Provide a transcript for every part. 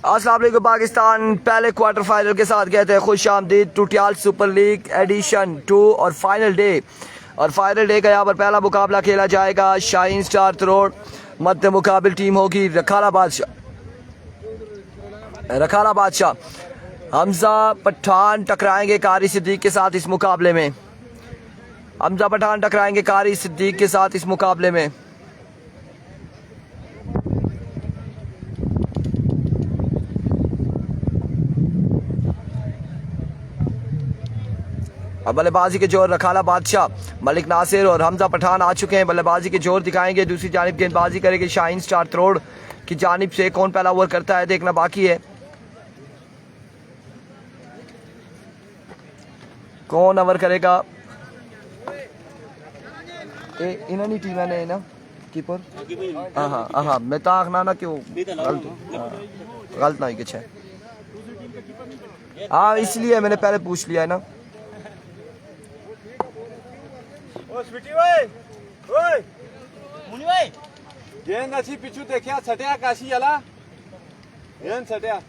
अस्सलाम वालेकुम पाकिस्तान पहले क्वार्टर फाइनल के साथ गए थे। खुश आमदीद टूटियाल सुपर लीग एडिशन 2 और फाइनल डे का यहाँ पर पहला मुकाबला खेला जाएगा। शाहीन स्टार तरोड़ मध्य मुकाबिल टीम होगी रखाला बादशाह। हमजा पठान टकराएंगे कारी सिद्दीक के साथ इस मुकाबले में। अब बल्लेबाजी के जोर रखाला बादशाह, मलिक नासिर और हमजा पठान आ चुके हैं। बल्लेबाजी के जोर दिखाएंगे। दूसरी जानिब गेंदबाजी करेगी शाहीन स्टार तरोड़ की जानिब से। कौन पहला ओवर करता है देखना बाकी है। कौन ओवर करेगा? इन्होंने टीम ने ना कीपर हाँ मैं तो आखना ना क्यों गलत ना ही कुछ है। हाँ इसलिए मैंने पहले पूछ लिया है ना। गेंद अच्छी पिछू देखिया सटिया काशी आला गेंद सटिया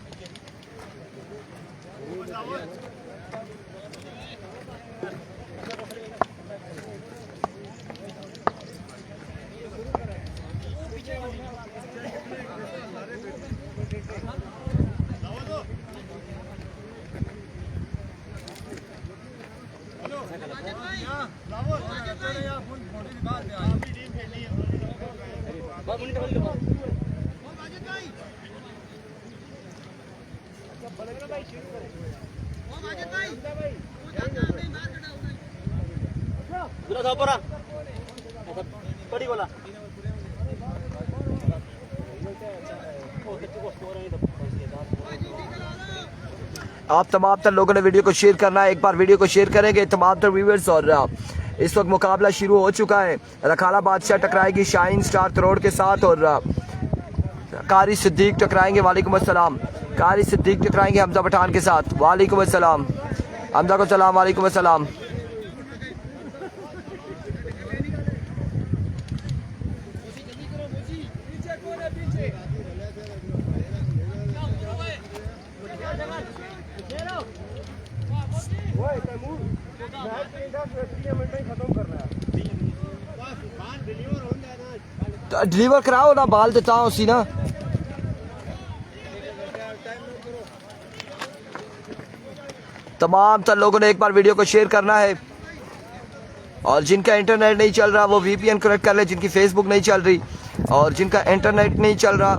आप तमाम तर लोगों ने वीडियो को शेयर करना है। एक बार वीडियो को शेयर करेंगे तमाम तर व्यूअर्स। और इस वक्त मुकाबला शुरू हो चुका है। रखाला बादशाह टकराएगी शाहीन स्टार तरोड़ के साथ और कारी सिद्दीक टकराएंगे। वालेकुम अस्सलाम। कारी सिद्दीक टकराएंगे हमजा पठान के साथ। वालेकुम अस्सलाम। हमजा को सलाम। वालेकुम अस्सलाम। डिलीवर कराओ ना, बाल देता हूँ उसी ना। तमाम तर लोगों ने एक बार वीडियो को शेयर करना है। और जिनका इंटरनेट नहीं चल रहा वो VPN कनेक्ट कर ले। जिनकी फेसबुक नहीं चल रही और जिनका इंटरनेट नहीं चल रहा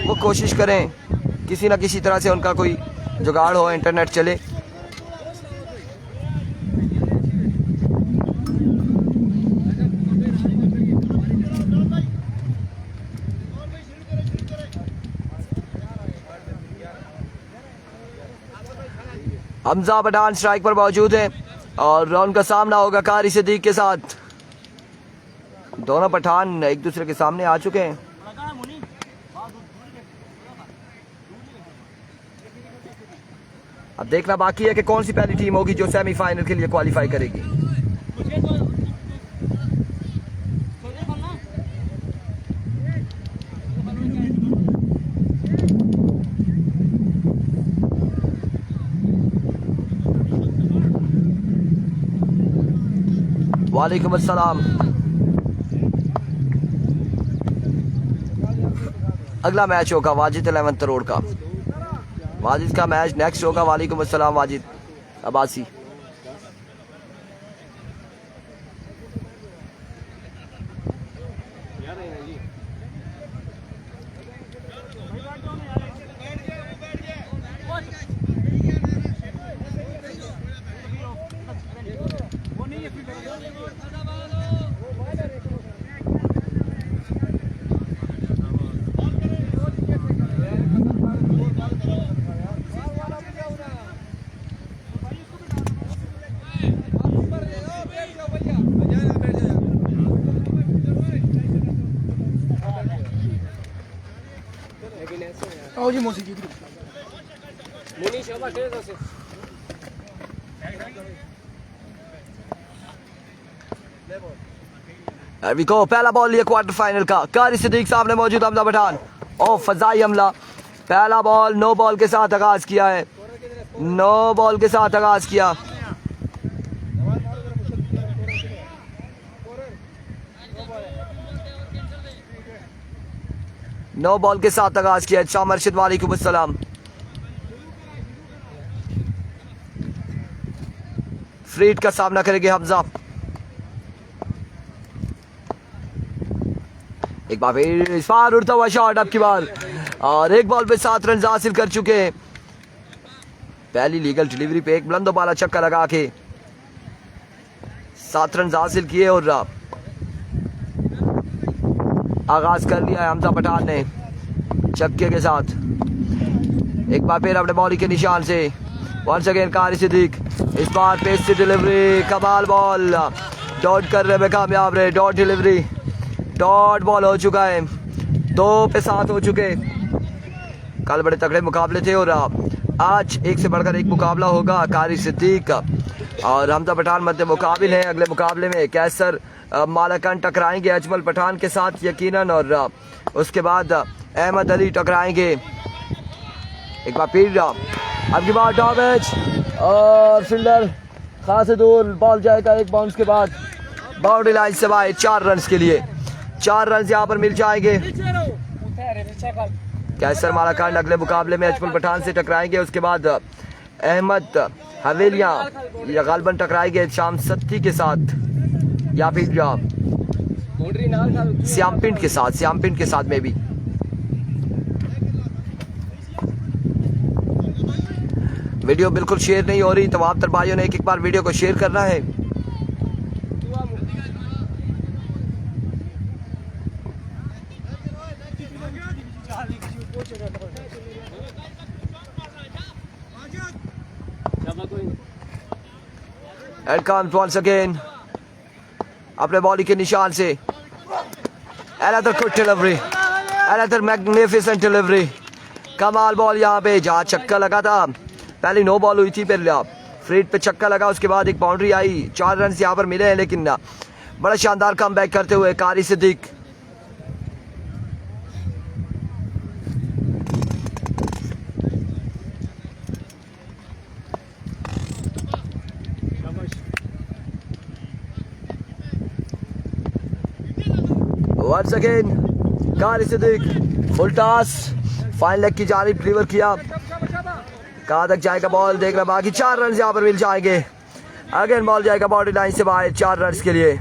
वो कोशिश करें किसी ना किसी तरह से उनका कोई जुगाड़ हो, इंटरनेट चले। हमजा पठान स्ट्राइक पर मौजूद है और उनका सामना होगा कारी सिद्दीक के साथ। दोनों पठान एक दूसरे के सामने आ चुके हैं। अब देखना बाकी है कि कौन सी पहली टीम होगी जो सेमीफाइनल के लिए क्वालिफाई करेगी। वालेकुम अस्सलाम। अगला मैच होगा वाजिद 11 तरोड़ का। वाजिद का मैच नेक्स्ट होगा। वालेकुम अस्सलाम वाजिद अब्बासी। आओ जी मौसी जी पहला बॉल लिया क्वार्टर फाइनल का। कारी सिद्दीक सामने मौजूद हमजा पठान और फजाई हमला पहला बॉल नो बॉल के साथ आगाज किया है, नो बॉल के साथ आगाज किया। नो बॉल के साथ आगाज किया। शाह मर्शिद वालेकुम अस्सलाम। फ्रीड का सामना करेंगे हमजा। एक बार फिर इस बार उड़ता हुआ शॉट अब की बार, और एक बॉल पे 7 रन हासिल कर चुके हैं। पहली लीगल डिलीवरी पे एक बुलंद बाला छक्का लगा के 7 रन हासिल किए और आगाज कर लिया है हमजा पठान ने छक्के के साथ। एक बार फिर अपने बॉलिंग के निशान से वंस अगेन कारी सिद्दीक, इस बार पेस से डिलीवरी, कमाल बॉल, डॉट करने में कामयाब रहे। डॉट डिलीवरी, डॉट बॉल हो चुका है, 2 पे 7 हो चुके। कल बड़े तगड़े मुकाबले थे और आज एक से बढ़कर एक मुकाबला होगा। कारी सिद्दीक और हमजा पठान मध्य मुकाबिल हैं। अगले मुकाबले में कैसर मालाकन टकराएंगे अजमल पठान के साथ यकीनन, और उसके बाद अहमद अली टकराएंगे। एक बार फिर अब की बार डॉमेज और फील्डर खास दूर, बॉल जाएगा एक बाउंस के बाद बाउंड्री लाइन से बाहर। 4 रन के लिए 4 रन यहाँ पर मिल जाएंगे। कैसर मालाकान अगले मुकाबले में अजमल पठान से टकराएंगे। उसके बाद अहमद हवेलियां या गालबन टकराएंगे शाम सत्ती के साथ या फिर श्यामपिंड के साथ, श्यामपिंड के साथ में भी। वीडियो बिल्कुल शेयर नहीं हो रही, तमाम तर भाइयों ने एक बार वीडियो को शेयर करना है। And comes once again अपने बॉलिंग के निशान से another good delivery, another magnificent delivery, कमाल बॉल यहाँ पे जहाँ छक्का लगा था। पहले नो बॉल हुई थी, फिर फ्रीड पे छक्का लगा, उसके बाद एक बाउंड्री आई। 4 रन यहाँ पर मिले हैं, लेकिन बड़ा शानदार कमबैक करते हुए कारी Siddique. Once again Qari Siddique full toss, fine leg की जानिब डिलीवर किया। कहाँ तक जाएगा बॉल देखना बाकी। 4 रन यहाँ पर मिल जाएंगे। अगेन बॉल जाएगा बाउंड्री लाइन से बाहर 4 रन के लिए।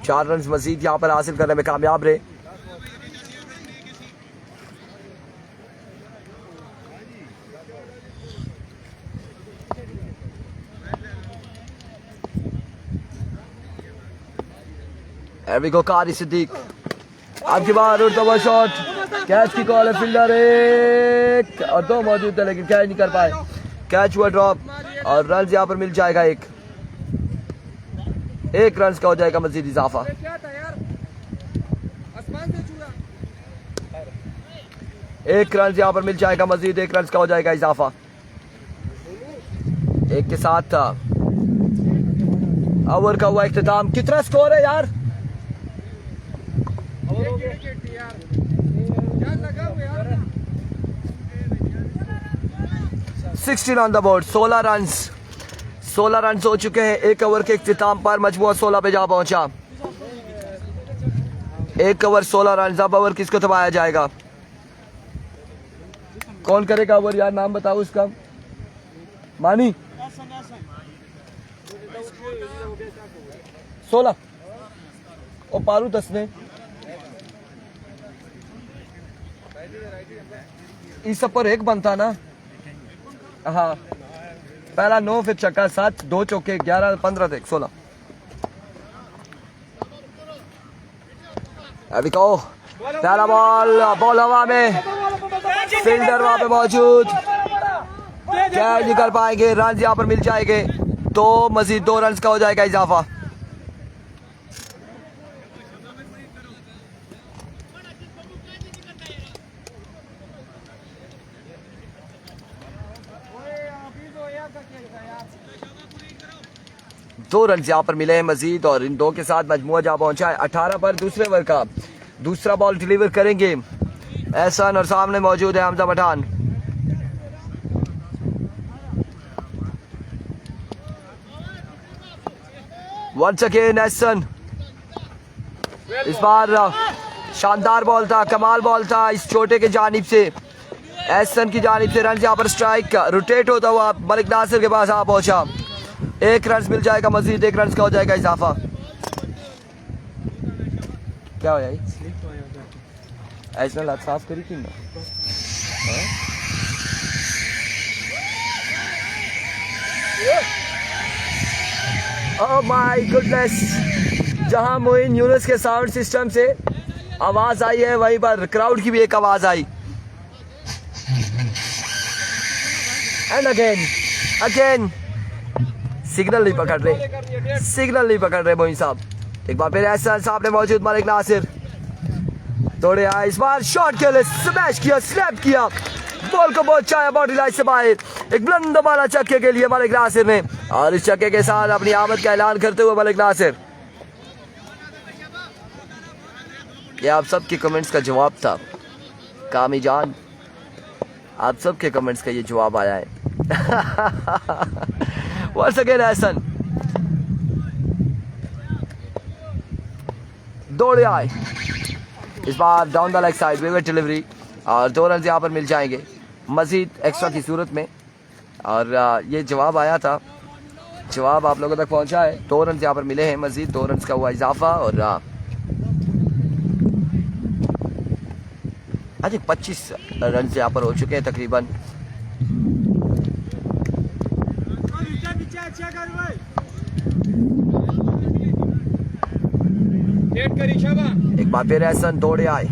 चार रन मजीद यहाँ पर हासिल करने में कामयाब रहे। There we go, कारी सिद्दीक। अब की बार उड़ता हुआ शॉट, कैच की कॉल है। फील्डर 1 और 2 मौजूद थे लेकिन कैच नहीं कर पाए। कैच हुआ ड्रॉप और रन यहाँ पर मिल जाएगा। एक रन का हो जाएगा मजीद इजाफा। एक रन यहाँ पर मिल जाएगा मजीद, 1 रन का हो जाएगा इजाफा। एक के साथ ओवर का हुआ इख्तिताम। कितना स्कोर है यार? 16 ऑन द बोर्ड। 16 रन हो चुके हैं। 1 ओवर के इख्तिताम पर मजमूआ 16 पे जा पहुंचा। 1 ओवर 16 रन। अब ओवर किसको थमाया जाएगा? कौन करेगा ओवर यार? नाम बताओ उसका। मानी 16 और पारू 10 ने इस सब पर 1 बनता ना। हाँ, पहला 9 फिर छक्का 7, 2 चौके 11, 15 थे 16। अभी कहो पहला बॉल हवा में, फील्डर वहां पे मौजूद, कैच निकल पाएंगे। रन यहाँ पर मिल जाएंगे तो मजीद 2 रन का हो जाएगा इजाफा। 2 रन यहाँ पर मिले हैं मजीद और इन 2 के साथ मजमुआ जा पहुंचा है 18 पर दूसरे ओवर का। दूसरा बॉल डिलीवर करेंगे एहसन और सामने मौजूद है हमजा पठान। वंस अगेन एहसन, इस बार शानदार बॉल था, कमाल बॉल था इस छोटे के जानिब से, एहसन की जानिब से। रन यहाँ पर स्ट्राइक का रोटेट होता हुआ मलिक नासिर के पास आ पहुंचा। 1 रन मिल जाएगा मजीद, 1 रन का हो जाएगा इजाफा। क्या हो जाए ऐसा लात साफ करी कि ना। ओह माय गुडनेस, जहां मोइन यूनुस के साउंड सिस्टम से आवाज आई है वहीं पर क्राउड की भी एक आवाज आई। एंड अगेन सिग्नल नहीं पकड़ रहे, सिग्नल नहीं पकड़ रहे मोइन साहब। एक बार फिर एहसन सामने मौजूद मलिक नासिर तोड़े आए, इस बार शॉट के लिए स्मैश किया, स्लैप किया, बॉल को पहुंचाया बाउंड्री लाइन से बाहर। एक बुलंद वाला छक्के के लिए मलिक नासिर ने, और इस छक्के के साथ अपनी आमद का ऐलान करते हुए मलिक नासिर। ये आप सबके कमेंट्स का जवाब था कामी जान, आप सबके कमेंट्स का ये जवाब आया है। वंस अगेन एहसन दौड़े आए, इस बार down the leg side wicket delivery और 2 रन यहाँ पर मिल जाएंगे मजीद एक्स्ट्रा की सूरत में। और ये जवाब आया था, जवाब आप लोगों तक पहुंचा है। 2 रन यहाँ पर मिले हैं मजीद, 2 रन का हुआ इजाफा। और आज 25 रन यहाँ पर हो चुके हैं तकरीबन। एक बार फिर एहसन दौड़े आए,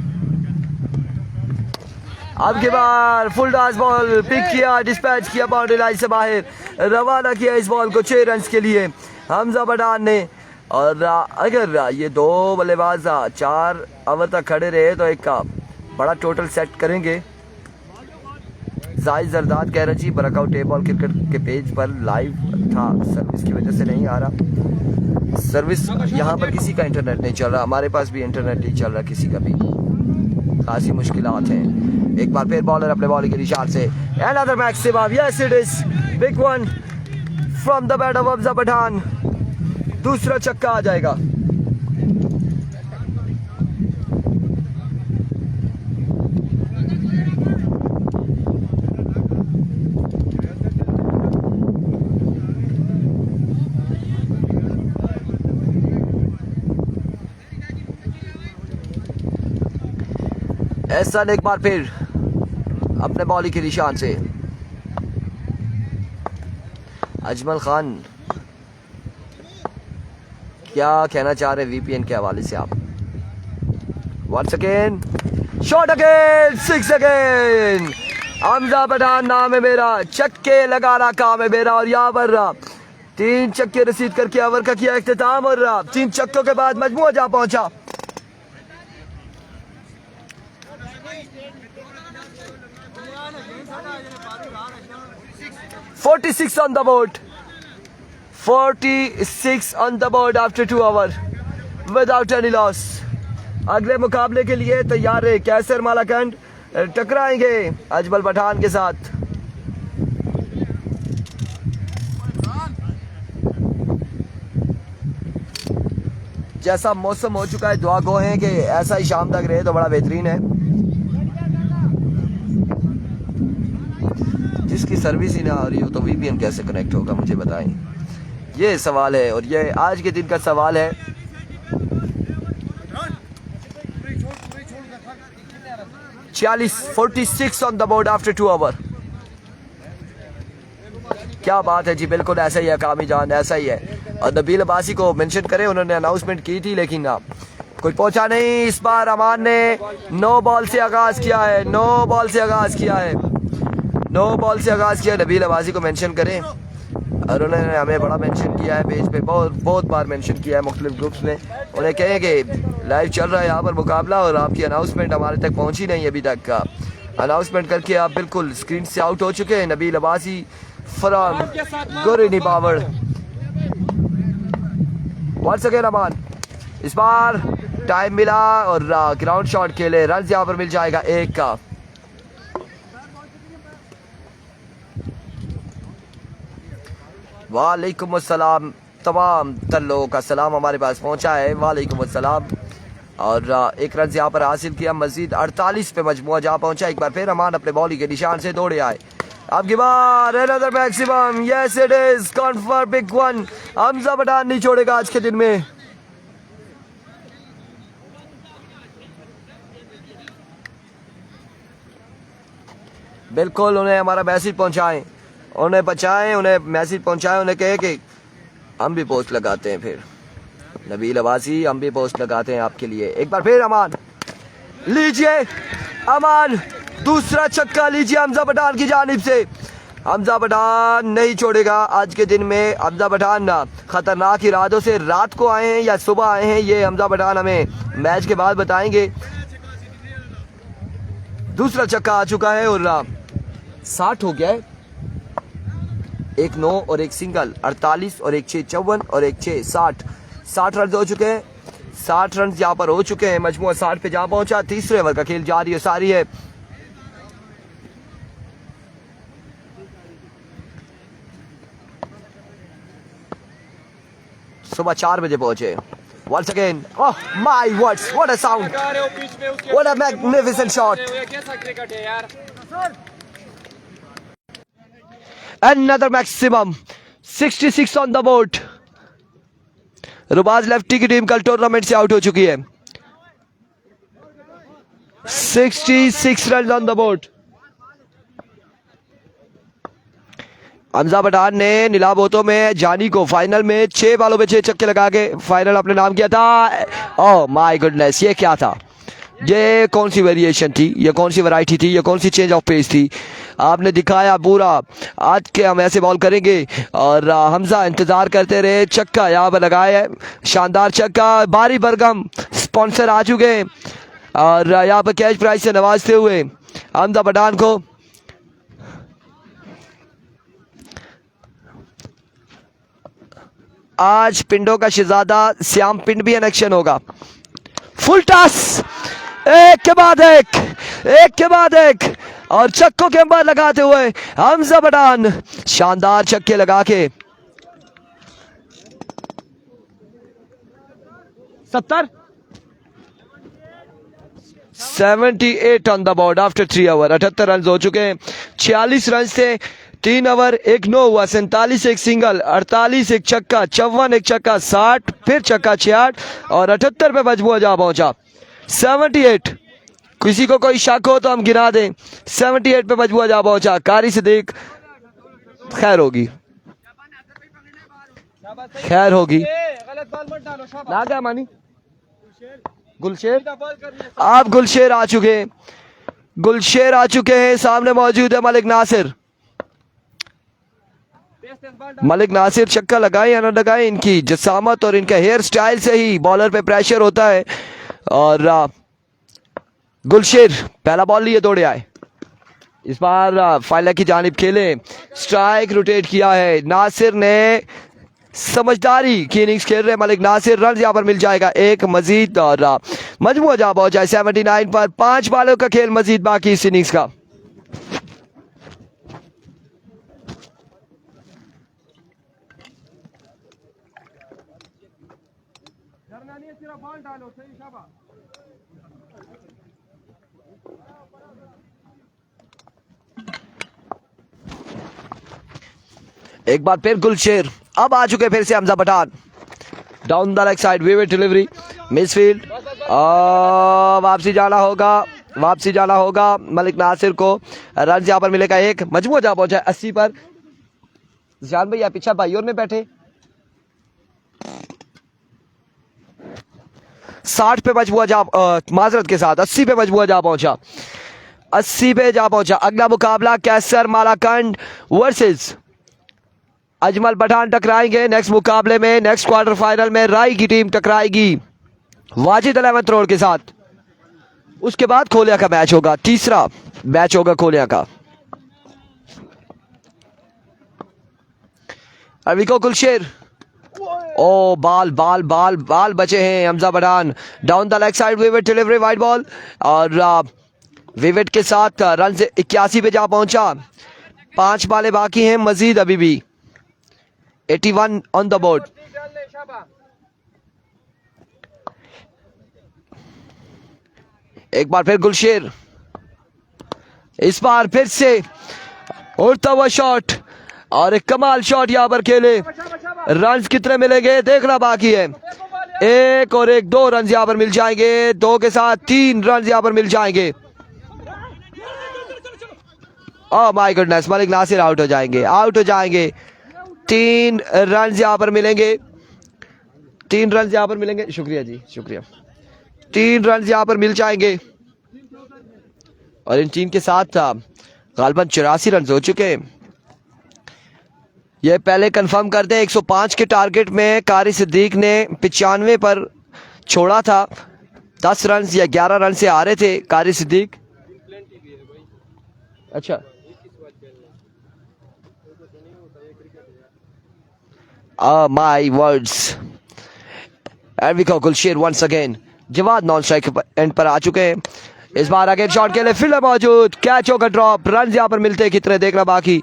अब की बार फुल टॉस बॉल पिक किया, डिस्पैच किया बाउंड्री लाइन से बाहर, रवाना किया इस बॉल को 6 रन के लिए हमजा पठान ने। और अगर ये 2 बल्लेबाज 4 ओवर तक खड़े रहे तो एक बड़ा टोटल सेट करेंगे। जाहिद जरदाद कह रहे जी वर्कआउट ए बॉल क्रिकेट के पेज पर लाइव था, सर्विस की वजह से नहीं आ रहा। सर्विस यहाँ पर किसी का इंटरनेट नहीं चल रहा, हमारे पास भी इंटरनेट नहीं चल रहा, किसी का भी खासी मुश्किलात हैं। एक बार फिर बॉलर अपने बॉलिंग के निशान से another maximum, yes it is big one from the bat of Hamza Pathan. दूसरा छक्का आ जाएगा। एहसन एक बार फिर अपने बॉलिंग के निशान से। अजमल खान क्या कहना चाह रहे वीपीएन के हवाले से आप? Once again shot again 6 again, Hamza Pathan नाम है मेरा, छक्के लगाना काम है मेरा। और यहाँ पर 3 छक्के रसीद करके ओवर का किया इख्तिताम और 3 छक्कों के बाद मजमुआ जा पहुंचा। "46 on the board, 46 on the board after 2 hours without any loss। अगले मुकाबले के लिए तैयार है कैसर मालाकंड, टकराएंगे अजमल पठान के साथ। जैसा मौसम हो चुका है, दुआ गो है कि ऐसा ही शाम तक रहे तो बड़ा बेहतरीन है। जिसकी सर्विस ही ना आ रही हो तो वीपीएन कैसे कनेक्ट होगा, मुझे बताएं। ये सवाल है और ये आज के दिन का सवाल है। "46 46 on the board after 2 hours। क्या बात है जी, बिल्कुल ऐसा ही है कामी जान, ऐसा ही है। और नबील अब्बासी को मेंशन करें, उन्होंने अनाउंसमेंट की थी लेकिन कुछ पहुंचा नहीं। इस बार अमान ने 9 बॉल से आगाज किया है, 9 बॉल से आगाज किया है, 9 बॉल से आगाज किया। नबील अब्बासी को मेंशन करें, और उन्होंने हमें बड़ा मेंशन किया है पेज पे, बहुत बार मेंशन किया है मुख्तलिफ ग्रुप्स ने। उन्हें कहें कि लाइव चल रहा है यहाँ पर मुकाबला और आपकी अनाउंसमेंट हमारे तक पहुंची नहीं अभी तक का। अनाउंसमेंट करके आप बिल्कुल स्क्रीन से आउट हो चुके हैं। नबील अब्बासी फ्रॉम गुरनी बावड़ वंस अगेन अमान, इस बार टाइम मिला और ग्राउंड शॉट खेले, रन यहाँ पर मिल जाएगा एक का। वालेकुम अस्सलाम, तमाम तर लोगों का सलाम हमारे पास पहुंचा है। वालेकुम अस्सलाम। और एक रन यहाँ पर हासिल किया, मजीद 48 पे मजमुआ जा पहुंचा। एक बार फिर अमान अपने बॉलिंग के निशान से दौड़े आए। अब की बार another maximum, yes it is confirm big one. Hamza Pathan नहीं छोड़ेगा आज के दिन में। बिल्कुल, उन्हें हमारा मैसेज पहुंचाएं, उन्हें बचाएं, उन्हें मैसेज पहुंचाएं, उन्हें कहे कि हम भी पोस्ट लगाते हैं। फिर नबील अवासी, हम भी पोस्ट लगाते हैं आपके लिए। एक बार फिर अमान, लीजिए अमान, दूसरा छक्का लीजिए हमजा पठान की जानिब से। हमजा पठान नहीं छोड़ेगा आज के दिन में। हमजा पठान खतरनाक इरादों से रात को आए हैं या सुबह आए हैं, ये हमजा पठान हमें मैच के बाद बताएंगे। दूसरा छक्का आ चुका है और 60 हो गया है। 1 9 और 1 सिंगल, 48 और 1 6 54 और 1 6 60 रन हो चुके हैं। 60 रन यहाँ पर हो चुके हैं, मजमुआ 60 पे जा पहुंचा। तीसरे ओवर का खेल जारी है, सारी है। सुबह 4 बजे पहुंचे। Once again, oh my words, what a sound, what a magnificent shot. Another maximum, 66 on the board. Rubaz lefty की टीम कल टूर्नामेंट से आउट हो चुकी है। 66 run on the board. Hamza Pathan ने नीलाम बोतों में जानी को फाइनल में 6 बालों पे 6 छक्के लगा के फाइनल अपने नाम किया था। ओह माय गुडनेस, ये क्या था? ये कौन सी वेरिएशन थी? ये कौन सी वैरायटी थी? ये कौन सी चेंज ऑफ पेस थी? आपने दिखाया पूरा। आज के हम ऐसे बॉल करेंगे और हमजा इंतजार करते रहे। छक्का यहाँ पर लगाया, शानदार छक्का। बारी बरगम स्पॉन्सर आ चुके हैं और यहाँ पर कैश प्राइज से नवाजते हुए हमजा पठान को आज पिंडों का शहजादा श्याम पिंड भी इलेक्शन होगा। फुल टॉस, एक के बाद एक, एक के बाद एक, और छक्कों के अंबर लगाते हुए हमजा पठान शानदार छक्के लगा के 78 on the board after 3 over. 78 run हो चुके हैं। 46 रन से 3 ओवर, 1 9 हुआ। 47 एक सिंगल, 48 एक छक्का, 54 एक छक्का, 60 फिर छक्का 68 और 78 पे मजमुआ जा पहुंचा। 78, किसी को कोई शक हो तो हम गिरा दें। 78 पे मजमुआ जा पहुंचा। कारी सिद्दीक, खैर होगी, खैर होगी। ना क्या मानी? गुलशेर, आप गुलशेर आ चुके हैं, गुलशेर आ चुके हैं। सामने मौजूद है मलिक नासिर। मलिक नासिर छक्का लगाए या ना लगाए, इनकी जसामत और इनका हेयर स्टाइल से ही बॉलर पे प्रेशर होता है। और गुलशेर पहला बॉल लिए दौड़े आए। इस बार फाइनल की जानिब खेले, स्ट्राइक रोटेट किया है। नासिर ने समझदारी की इनिंग्स खेल रहे मलिक नासिर। रन यहाँ पर मिल जाएगा एक मजीद और मजमुआ जा पहुंचा 79 पर। 5 बालों का खेल मजीद बाकी इस इनिंग्स का। एक बार फिर गुलशेर, अब आ चुके फिर से Hamza Pathan. Down the leg side, vivid delivery, misfield, वापसी जाना होगा, वापसी जाना होगा मलिक नासिर को। रन यहाँ पर मिलेगा एक। मजमुआ जा पहुंचा 80 पर। जान भैया पीछा भाई और में बैठे। 60 पे मजमुआ जा, माजरत के साथ 80 पे मजमुआ जा पहुंचा। 80 पे जा पहुंचा। अगला मुकाबला कैसर मालाकंड वर्सेस अजमल पठान टकराएंगे नेक्स्ट मुकाबले में। नेक्स्ट क्वार्टर फाइनल में राई की टीम टकराएगी वाजिद 11th रोड के साथ। उसके बाद खोलिया का मैच होगा, तीसरा मैच होगा खोलिया का। अभी को गुलशेर ओ बाल बाल बाल बाल बचे हैं Hamza Pathan. Down the leg side विविट डिलीवरी वाइड बॉल और विविट के साथ रन से 81 पे जा पहुंचा। 5 बालें बाकी हैं मजीद अभी भी। 81 ऑन द बोर्ड। एक बार फिर गुलशेर, इस बार फिर से उड़ता हुआ शॉट और एक कमाल शॉट यहां पर खेले। रन कितने मिलेंगे देखना बाकी है। 1 और 1 2 रन यहां पर मिल जाएंगे। 2 के साथ 3 रन यहां पर मिल जाएंगे। Oh my goodness, Malik Nasir out हो जाएंगे, आउट हो जाएंगे। 3 रन यहां पर मिलेंगे। 3 रन यहां पर मिलेंगे। शुक्रिया जी, शुक्रिया। 3 रन यहां पर मिल जाएंगे और इन टीम के साथ गालबन 84 रन हो चुके हैं। ये पहले कंफर्म करते हैं 105 के टारगेट में कारी सिद्दीक ने 95 पर छोड़ा था। 10 रन या 11 रन से आ रहे थे कारी सिद्दीक। अच्छा, my words. And we go Gulsher once again. Jawad non strike end पर आ चुके हैं। इस बार आगे शॉट के लिए फील्डर मौजूद। कैच होगा ड्रॉप। रन यहां पर मिलते हैं कितने देखना बाकी।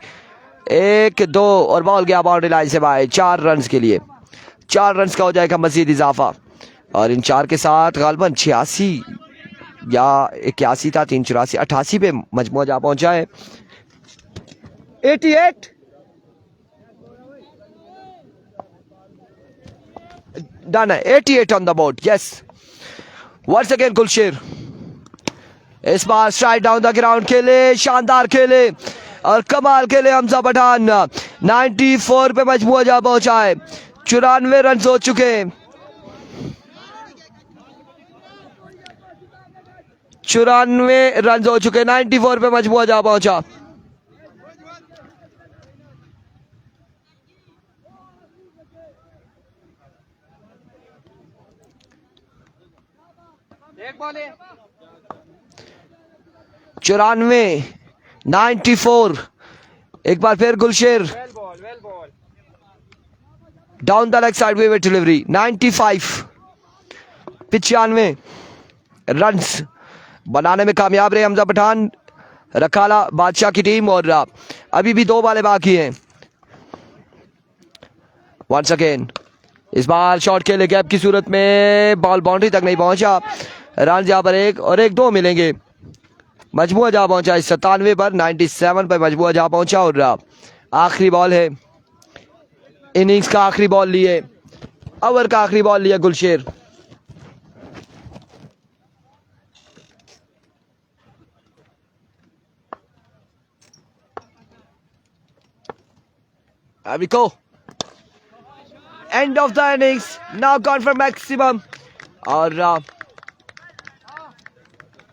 1 2 और बॉल गया बाउंड्री लाइन से बाहर। 4 रन के लिए 4 रन का हो जाएगा मजीद इजाफा और इन 4 के साथ गालबन 86 या 81 था, 3 84 88 पे मजमूआ जा पहुंचा है। 88 डन है। 88 on the board. Yes, once again Gulsher. इस बार स्ट्राइक डाउन द ग्राउंड खेले, शानदार खेले और कमाल खेले हमजा पठान। 94 पे मजमूआ जा पहुंचा है। 94 रन हो चुके हैं। 94 रन हो चुके। 94 पे मजमूआ जा पहुंचा। एक बॉल है। 94 94। एक बार फिर Gulsher well ball. Down the leg side way delivery. 95 95 runs बनाने में कामयाब रहे हमजा पठान, रखाला बादशाह की टीम। और अभी भी 2 बालें बाकी हैं। वंस अगेन इस बार शॉट खेले गैप की सूरत में, बॉल बाउंड्री तक नहीं पहुंचा। रन यहां पर 1 और 1 2 मिलेंगे। मजमूआ जा पहुंचा इस 97 पर। 97 पर मजमूआ जा पहुंचा और आखिरी बॉल है। इनिंग्स का आखिरी बॉल लिए, ओवर का आखिरी बॉल लिया Gulsher. There we go. End of the innings. Now gone for maximum. और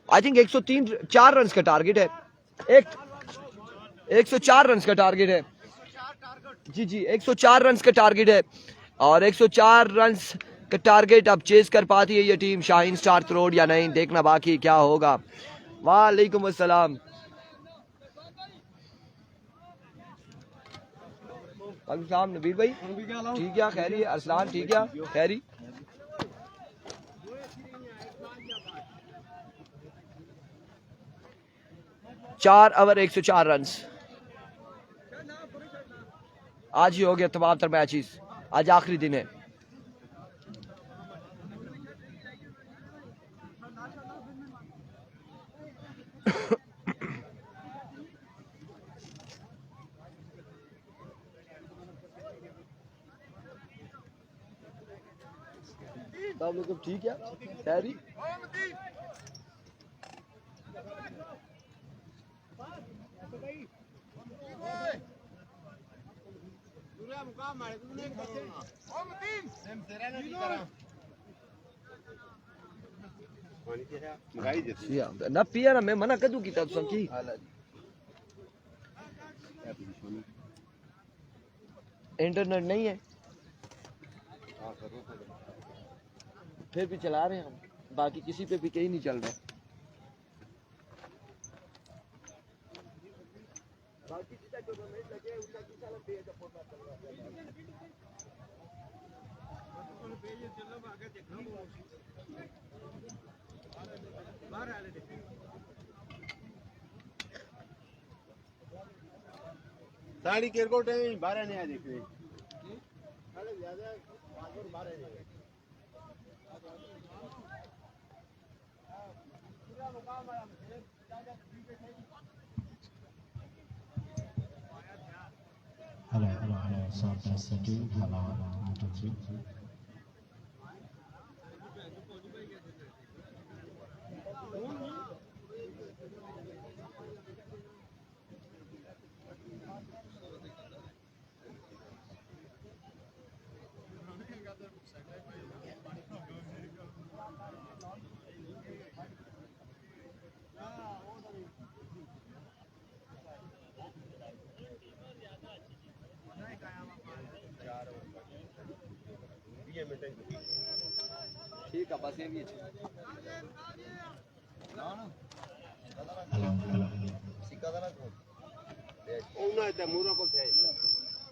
आई थिंक 103 4 रन का टारगेट है। 104 रन का टारगेट है। जी 104 रन का टारगेट है और 104 रन का टारगेट अब चेस कर पाती है ये टीम शाहीन स्टार तरोड़ या नहीं, देखना बाकी क्या होगा। वालेकुम अस्सलाम। वालेकुम नबील भाई, ठीक है खैरी है। अरसलान ठीक है खैरी। चार ओवर 104 रन। आज ही हो गया तमाम तर मैचेस। आज आखिरी दिन है। सब लोग ठीक है खैरी। ना पिया ना, मैं मना कदू की तब की इंटरनेट नहीं है फिर भी चला रहे हैं हम, बाकी किसी पे भी कहीं नहीं चल रहा। बाकी साड़ी केरकोट है बारह नहीं आ देख रही साढ़े ज्यादा बारह नहीं Hello, sound test setting. Hello, 1, 2, 3. ठीक है बस ये भी Hello. सिक्का दाना ओना इतना मुरा को थे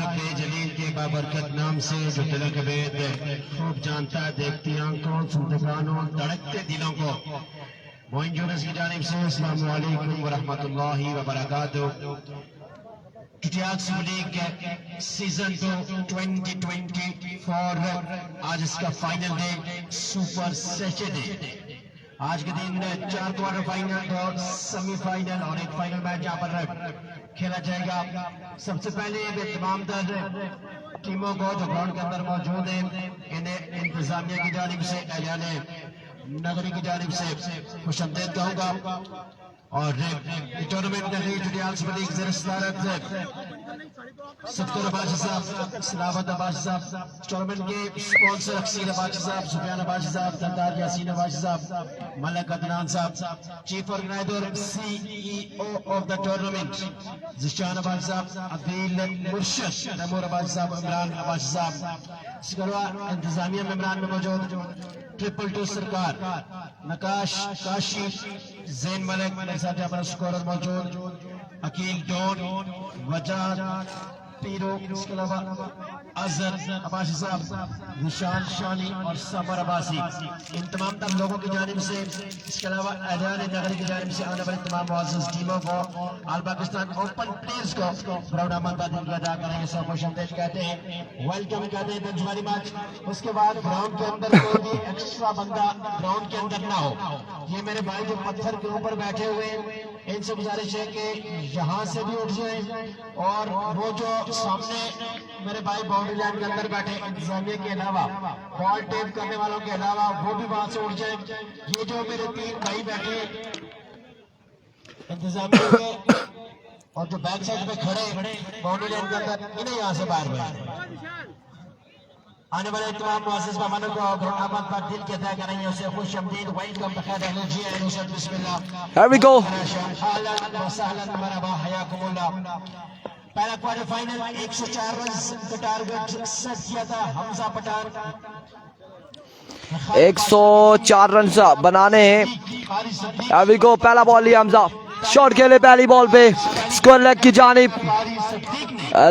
रब जलील के बाबरकत नाम से जो तिलक वेद खूब जानता देखती आंखों सुनते कानों धड़कते दिलों को मोइंजोरस की जानिब से अस्सलाम वालेकुम व रहमतुल्लाहि व बरकातुहू टिटियाक्स लीग सीजन 2 2024 आज इसका फाइनल डे सुपर सैटरडे आज के दिन 4 क्वार्टर फाइनल और सेमीफाइनल और एक फाइनल मैच यहाँ पर खेला जाएगा। सबसे पहले तमाम टीमों को जो ग्राउंड के अंदर मौजूद है इन्हें इंतजामिया की जानिब से एलान नगरी की जानिब से खुशामदीद कहूँगा और टूर्नामेंट सत्तर अब्बासी साहब सलावत अब्बासी साहब टूर्नामेंट के स्पॉन्सर अक्सीर अब्बासी साहब सुफियान अब्बासी साहब सरदार यासीन अब्बासी साहब मलक अदनान साहब chief organiser CEO of the tournament Zeeshan Abbasi साहब अदील मुर्शद तैमूर अब्बासी साहब इमरान अब्बासी साहब इसके अलावा इंतजामिया मेंबरान में मौजूद 222 सरकार नकाश काशी जैन मलिक मेरे साथ यहाँ पर स्कोरर मौजूद अकील डॉन वजाद पीरो इसके अलावा अजहर अब्बासी साहब निशान शानी और समर अब्बासी इन तमाम तर लोगों की जानिब से इसके अलावा अदान नगरी की जानिब से आने वाली तमाम मुअज़्ज़ज़ टीमों को आल पाकिस्तान ओपन प्लेयर्स को ग्राउंड अदा करेंगे सब खुशामदीद कहते हैं वेलकम कहते हैं पंचवारी मैच। उसके बाद ग्राउंड के अंदर कोई भी एक्स्ट्रा बंदा ग्राउंड के अंदर ना हो। ये मेरे भाई जो पत्थर के ऊपर बैठे हुए इनसे गुजारिश है कि यहाँ से भी उठ जाए और वो जो सामने मेरे भाई बाउंड्री लाइन के अंदर बैठे इंतजामिया के अलावा बॉल टेप करने वालों के अलावा वो भी वहां से उठ जाए। ये जो मेरे 3 भाई बैठे इंतजामिया के और जो बैक साइड पे खड़े बाउंड्री लाइन के अंदर इन्हें यहाँ से बाहर बैठ आने वाले तमाम मुअज़्ज़ज़ मेहमानों को ग्राउंड पर दिल के अदा करेंगे उसे खुशामदीद वेलकम बखैर जी अनुशद बिस्मिल्लाह। Here we go. अहलन व सहलन मरहबा हयाकुमुल्लाह। पहला क्वार्टर फाइनल 104 रन का टारगेट सेट किया था हमजा पठान 104 रन बनाने हैं। Here we go. पहला बॉल लिया हमजा शॉट खेले पहली बॉल पे स्क्वायर लेग की जानिब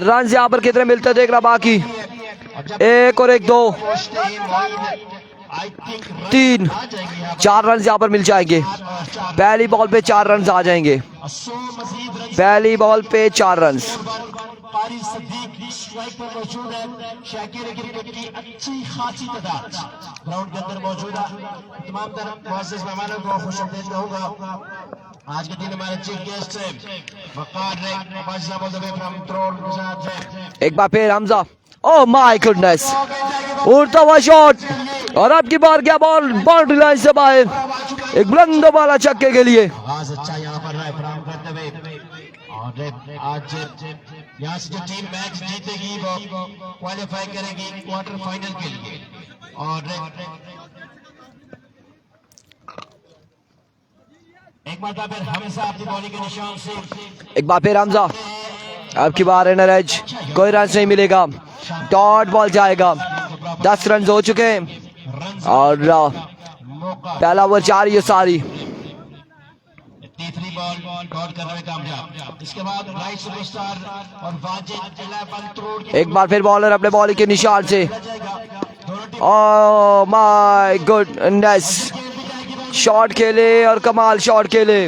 रन यहाँ पर कितने मिलते देख रहा बाकी 1 और 1 2 3 4 रन यहाँ पर मिल जाएंगे। पहली बॉल पे 4 रन आ जाएंगे। पहली बॉल पे 4 रन। ग्राउंड के अंदर मौजूद तमाम मुअज़्ज़ज़ मेहमानों को खुशामदीद कहूँगा। आज के दिन हमारे चीफ गेस्ट है वक़ार अब्बासी साहब ऑल द वे फ्रॉम त्रोड़। एक बार फिर हमजा ओह माय गुडनेस उड़ता हुआ शॉट और अब की बार क्या बॉल बाउंड्री लाइन से बाहर एक बुलंद वाला छक्के के लिए। आवाज अच्छा यहाँ पर है फराहम करते हुए और आज यहाँ से जो टीम मैच जीतेगी वो क्वालिफाई करेगी क्वार्टर फाइनल के लिए। और एक बार फिर हमजा अपनी बॉलिंग के निशान से एक बार फिर हमजा अब की बार एनआरएच कोई रन नहीं मिलेगा। डॉट बॉल जाएगा। 10 रन हो चुके हैं और पहला ओवर 4 ये सारी तीसरी बॉल गौर करने में कामयाब। इसके बाद राइट सुपरस्टार और वाजिद 11 करोड़ एक बार फिर बॉलर अपने बॉलिंग के निशान से, ओह माय गुडनेस, शॉट खेले और कमाल शॉट खेले,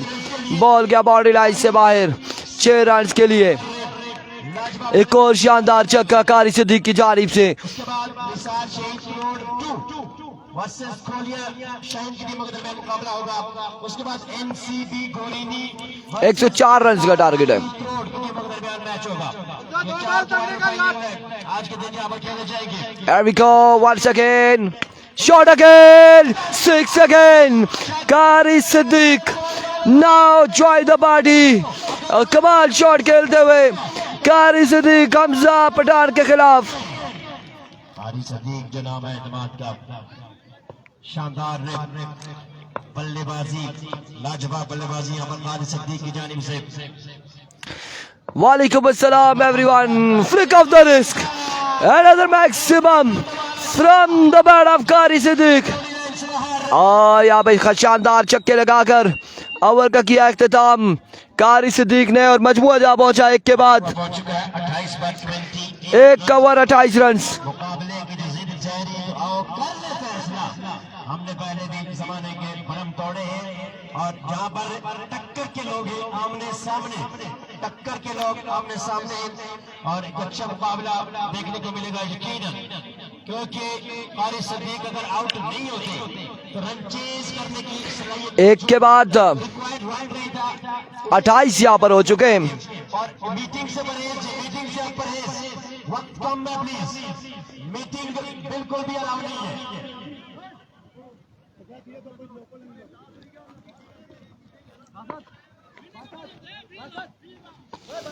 बॉल गया बाउंड्री लाइन से बाहर 6 रन के लिए। एक और शानदार छक्का कारी सिद्दीक की जानिब से। उसके बाद निसार शहीद करोड़ 2 वर्सेस खोलिया शाहीन की टीमों के दरमियान मुकाबला होगा। उसके बाद एनसीबी गोलिनी 104 रन का टारगेट है। करोड़ की टीमों के दरमियान मैच होगा। आज के दिन यहाँ पर खेले जाएंगे। Here we go once again, shot again, 6 again, Qari Siddique now join the party। कमाल शॉट खेलते हुए कारी सिद्दीक हमजा पठान के खिलाफ। कारी सिद्दीक जो नाम है एतमाद का, शानदार बल्लेबाजी, लाजवाब बल्लेबाजी यहाँ पर कारी सिद्दीक की जानिब से। वालेकुम अस्सलाम everyone, flick of the risk, another maximum from the bat of कारी सिद्दीक। यहाँ पे शानदार छक्के लगाकर ओवर का किया इख्तिताम कारी सिद्दीक ने और मजमूआ जा पहुंचा एक के बाद। 28 पर 20 एक ओवर 28 रन। मुकाबले की जो जिद जारी है, आओ कर ले फैसला। हमने पहले भी जमाने के भरम तोड़े हैं और जहाँ पर टक्कर के लोग हैं आमने सामने, टक्कर के लोग आमने सामने और एक अच्छा मुकाबला देखने को मिलेगा यकीनन, क्योंकि कारी सिद्दीक अगर आउट नहीं होते तो रन चेज करने की सलाहियत एक के बाद रिक्वायर्ड रन नहीं था। 28 यहाँ पर हो चुके हैं। और मीटिंग से परहेज, मीटिंग से परहेज, वक्त कम है प्लीज, मीटिंग बिल्कुल भी अलाउ नहीं है।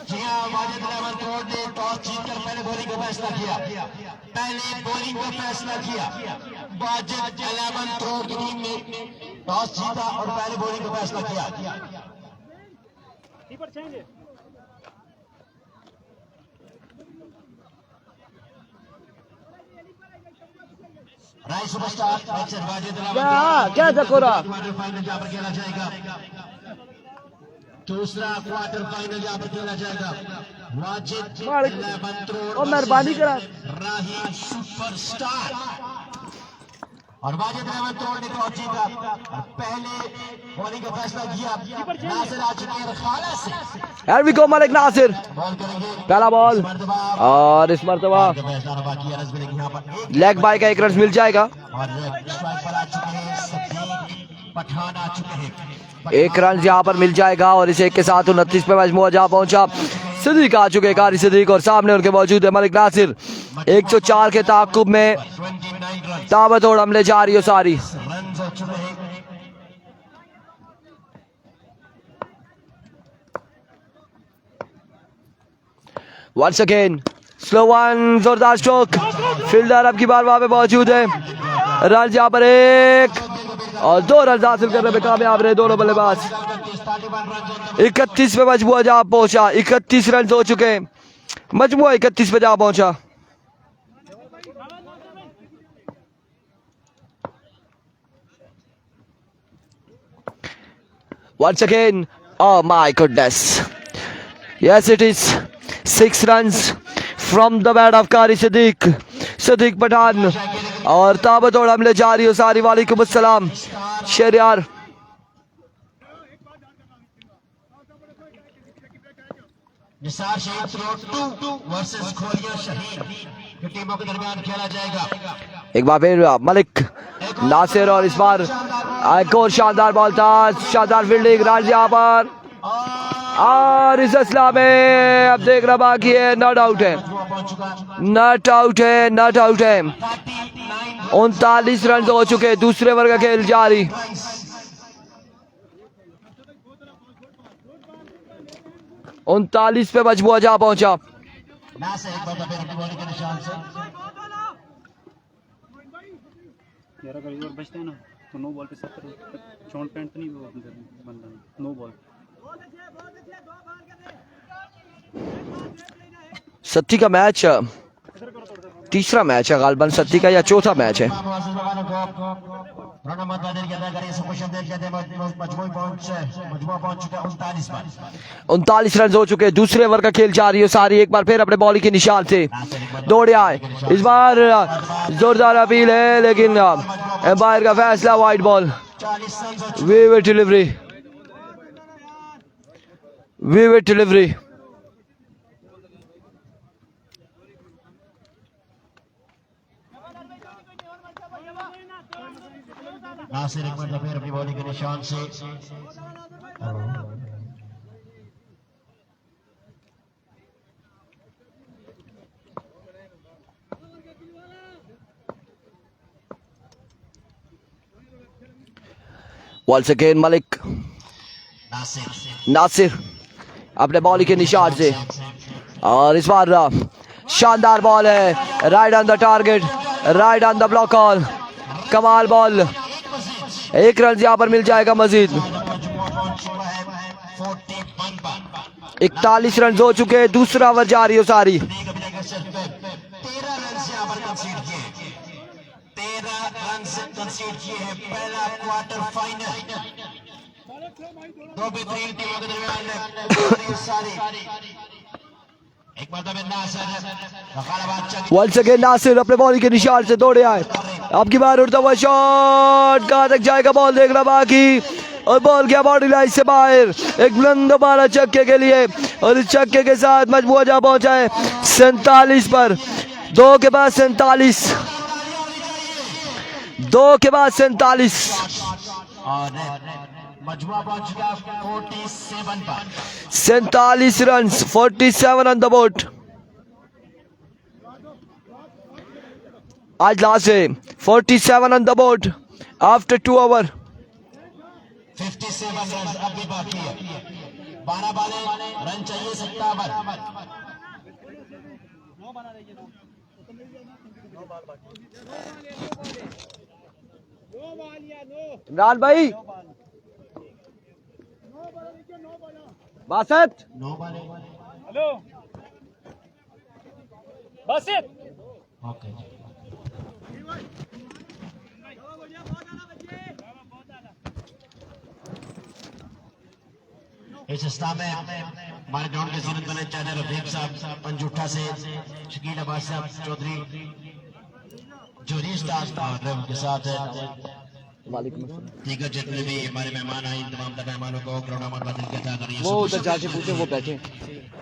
जी हाँ, वाजिद 11 करोड़ ने टॉस जीतकर पहले बॉलिंग का फैसला किया, पहले बॉलिंग का फैसला किया। वाजिद 11 करोड़ की टीम ने टॉस जीता और पहले बॉलिंग का फैसला किया। राइट सुपरस्टार वाजिद 11 क्या चकोरा क्वार्टर फाइनल जहाँ पर खेला जाएगा, दूसरा क्वार्टर फाइनल जहाँ पर खेला जाएगा। वाजिद 11 करोड़ मेहरबानी करा राही सुपरस्टार और वाजिद 11 करोड़ ने टॉस जीता और पहले बॉलिंग का फैसला किया। नासिर आ चुके हैं खाला से, Here we go Malik Nasir, ball करेंगे पहला बॉल और इस मरतबा फैसला बाकी है। रजबी यहाँ पर लेग बाय का 1 रन मिल जाएगा। और स्ट्राइक पर आ चुके हैं सिद्दीक पठान, आ चुके हैं 1 रन यहाँ पर मिल जाएगा और इस एक के साथ 29 पे मजमूआ जा पहुंचा। सिद्दीक आ चुके कारी सिद्दीक और सामने उनके मौजूद है मलिक नासिर। 104 के ताकुब में 29 रन ताबड़तोड़ हमले जारी हो सारी। रन हो चुके हैं। वंस अगेन स्लो वन, जोरदार स्ट्रोक, फील्डर अब की बार वहां पे मौजूद है। रन यहाँ पर 1 और 2 रन हासिल करने में कामयाब रहे दोनों बल्लेबाज। 31 पे मजमुआ जा पहुंचा, 31 रन हो चुके हैं, मजमुआ 31 पे जा पहुंचा। Once again, oh my goodness, yes it is 6 runs from the bat of कारी सिद्दीक, सिद्दीक पठान और ताबड़तोड़ हमले जारी हो सारी। वालेकुम अस्सलाम शहरियार। निसार शहीद करोड़ 2 वर्सेस खोलिया शहीद की टीमों के दरमियान खेला जाएगा। एक बार फिर मलिक नासिर और इस बार एक और शानदार बॉल था, शानदार फील्डिंग राज यहाँ पर और इस असला में अब देखना बाकी है। नॉट आउट है, नॉट आउट है, नॉट आउट है। 39 रन हो चुके, दूसरे ओवर का खेल जारी। 39 पे मजमुआ जा पहुंचा। यार अगर इधर बचते हैं ना तो 9 बॉल पे 70 64 पैंट तो नहीं बनता, 9 बॉल। सत्ती का मैच तीसरा मैच है गालबन, सत्ती का या चौथा मैच है। रोनामत बादल की अदाकारी से खुश आमदीद कहते हैं। मजमूई पहुंच मजमुआ पहुंच चुका 39 पर। 39 रन हो चुके हैं। दूसरे ओवर का खेल जारी है। सारी एक बार फिर अपने बॉलिंग के निशान से दौड़े आए। इस बार जोरदार अपील है लेकिन एम्पायर का फैसला वाइड बॉल। 40 रन हो चुके। Vivid delivery, vivid delivery. Nasir एक बार फिर अपनी बॉलिंग के निशान से वॉल्स अगेन मलिक। नासिर अपने बॉलिंग के निशान से और इस बार शानदार बॉल है। Right on the target, right on the block all. कमाल बॉल। एक रन यहाँ पर मिल जाएगा मजीद। 41 रन हो चुके हैं। दूसरा ओवर जारी हो सारी। 13 रन से यहाँ पर कंसीड किए। 13 रन से कंसीड किए हैं। पहला क्वार्टर फाइनल। दो बेहतरीन टीमों के दरमियान सारी एक मरतबा नासिर वंस अगेन नासिर अपने बॉलिंग के निशान से दौड़े आए। अब की बार उड़ता हुआ शॉट, कहां तक जाएगा बॉल देखना बाकी और बॉल गया बॉडी लाइन से बाहर। एक बुलंद मारा छक्के के लिए और इस छक्के के साथ मजबूर जा पहुंचा है 47 पर। 2 के बाद 47, 2 के बाद 47। और मजमुआ पहुंच चुका 47 पर। 47 रन, 47 ऑन द बोर्ड। आज लास्ट है 47 on the board after 2 over. 57 run अब भी बाकी है। 12 बॉलें, रन चाहिए 57। इमरान भाई बासत 9 बॉलें। हेलो बासित। ओके इस इस्लाम में हमारे ग्राउंड के सीनियर बने चैनल रफीक साहब पंजूठा से शकील अब्बास साहब चौधरी जोरी स्टार और उनके साथ दीगर जितने भी हमारे मेहमान आए तमाम मेहमानों को ग्राउंड बदल के अदा करिए। वो उधर जाके पूछे, वो बैठे।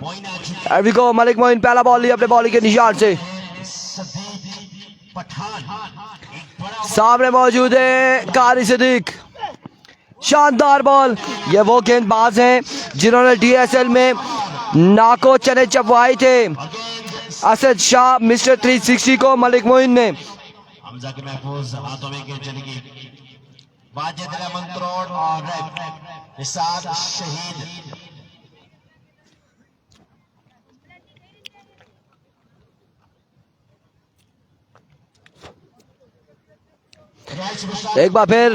मोइन आ चुके अभी को मलिक मोइन पहला बॉल लिया अपने बॉलिंग के निशान से। सदीक पठान एक बड़ा सामने मौजूद है कारी सिद्दीक। शानदार बॉल। ये वो गेंदबाज हैं जिन्होंने डीएसएल में नाको चने चबवाए थे। असद शाह मिस्टर 360 को मलिक मोइन ने। हमजा के महफूज हाथों में गेंद चलेगी। वाजिद रहमान त्रोड़ और निसार शहीद। एक बार फिर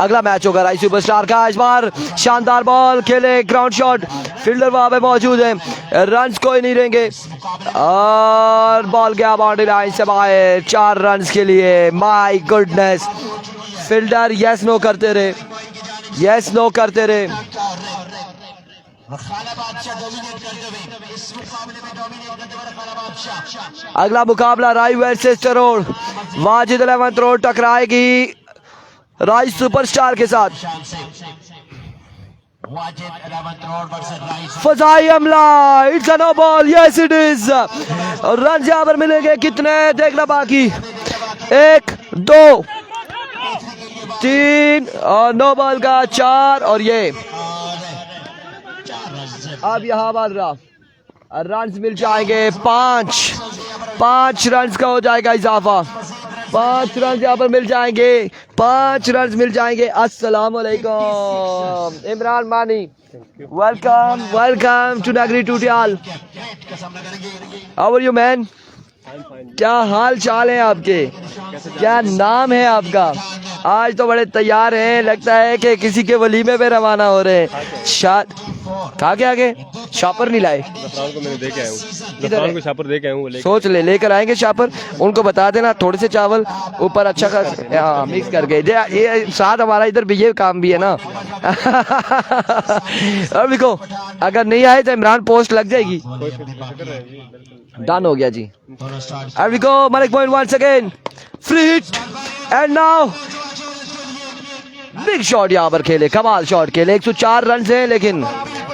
अगला मैच होगा राइस सुपरस्टार का। इस बार शानदार बॉल खेले, ग्राउंड शॉट, फील्डर वहां पे मौजूद है, रन्स कोई नहीं रहेंगे और बॉल गया बाउंड्री लाइन से बाहर 4 रन के लिए। My goodness, fielder yes no करते रहे, यस नो करते रहे। अगला मुकाबला राई वर्सेस टरोड़। वाजिद 11 रोड टकराएगी राइस सुपरस्टार के साथ। फजाई हमला, it's a no ball, yes it is. Run यहां पर मिलेंगे कितने देखना बाकी। 1 2 3 और नो बॉल का 4 और ये अब यहां पर रन मिल जाएंगे 5 रन का हो जाएगा इजाफा। 5 रन यहाँ पर मिल जाएंगे, 5 रन मिल जाएंगे। अस्सलाम वालेकुम इमरान मानी, वेलकम वेलकम टू नगरी टूटियाल। How are you man? क्या हाल चाल है आपके? क्या नाम है आपका? आज तो बड़े तैयार हैं, लगता है कि किसी के वलीमे पे रवाना हो रहे हैं। कहा के आगे शापर नहीं लाए, को मैंने दे के आया हूँ, किधर है? को शापर दे के आया हूँ, सोच ले, लेकर आएंगे शापर, उनको बता देना थोड़े से चावल ऊपर अच्छा हाँ मिक्स करके। ये साथ हमारा इधर भी ये काम भी है ना। अब देखो अगर नहीं आए तो इमरान पोस्ट लग जाएगी। डन हो गया जी। अब देखो Malik point once again free hit and now big shot यहाँ पर खेले, कमाल शॉट खेले। 104 रन हैं लेकिन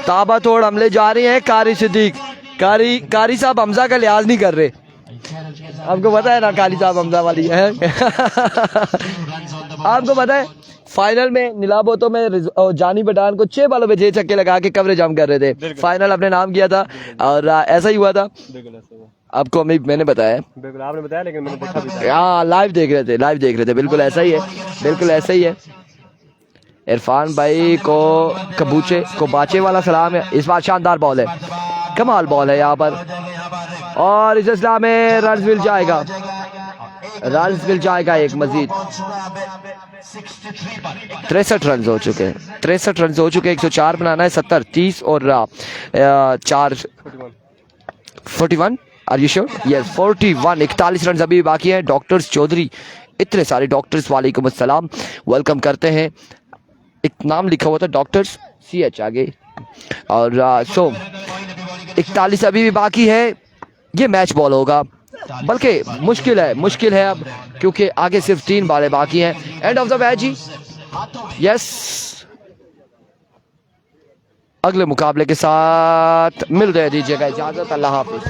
ताबड़तोड़ हमले जारी हैं। कारी सिद्दीक, कारी साहब हमजा का लिहाज नहीं कर रहे, आपको पता है ना कारी साहब हमजा वाली है। आपको पता है फाइनल में नीलाबोतो में जानी बटान को 6 बालों पे 6 छक्के लगा के कवरेज हम कर रहे थे, फाइनल अपने नाम किया था और ऐसा ही हुआ था। आपको मैंने बताया, बिल्कुल आपने बताया, लेकिन मैंने देखा भी था। हाँ लाइव देख रहे थे, बिल्कुल ऐसा ही है, बिल्कुल ऐसा ही है। इरफान भाई को कबूचे को बाचे वाला सलाम है। इस बार शानदार बॉल है, कमाल बॉल है यहाँ पर और इस सिलसिला में रन मिल जाएगा एक मजीद। 63 रन हो चुके हैं, 63 रन हो चुके हैं। 104 बनाना है, 70 30 और 4 41। Are you sure? Yes 41। 41 run अभी बाकी हैं। डॉक्टर्स चौधरी, इतने सारे डॉक्टर्स, वालेकुम अस्सलाम, वेलकम करते हैं। एक नाम लिखा हुआ था डॉक्टर्स CH आगे और 41 अभी भी बाकी है। ये मैच बॉल होगा, बल्कि मुश्किल है अब, क्योंकि आगे सिर्फ 3 बालें बाकी हैं। एंड ऑफ द मैच जी। यस अगले मुकाबले के साथ मिल गए, दीजिएगा इजाजत, अल्लाह हाफिज।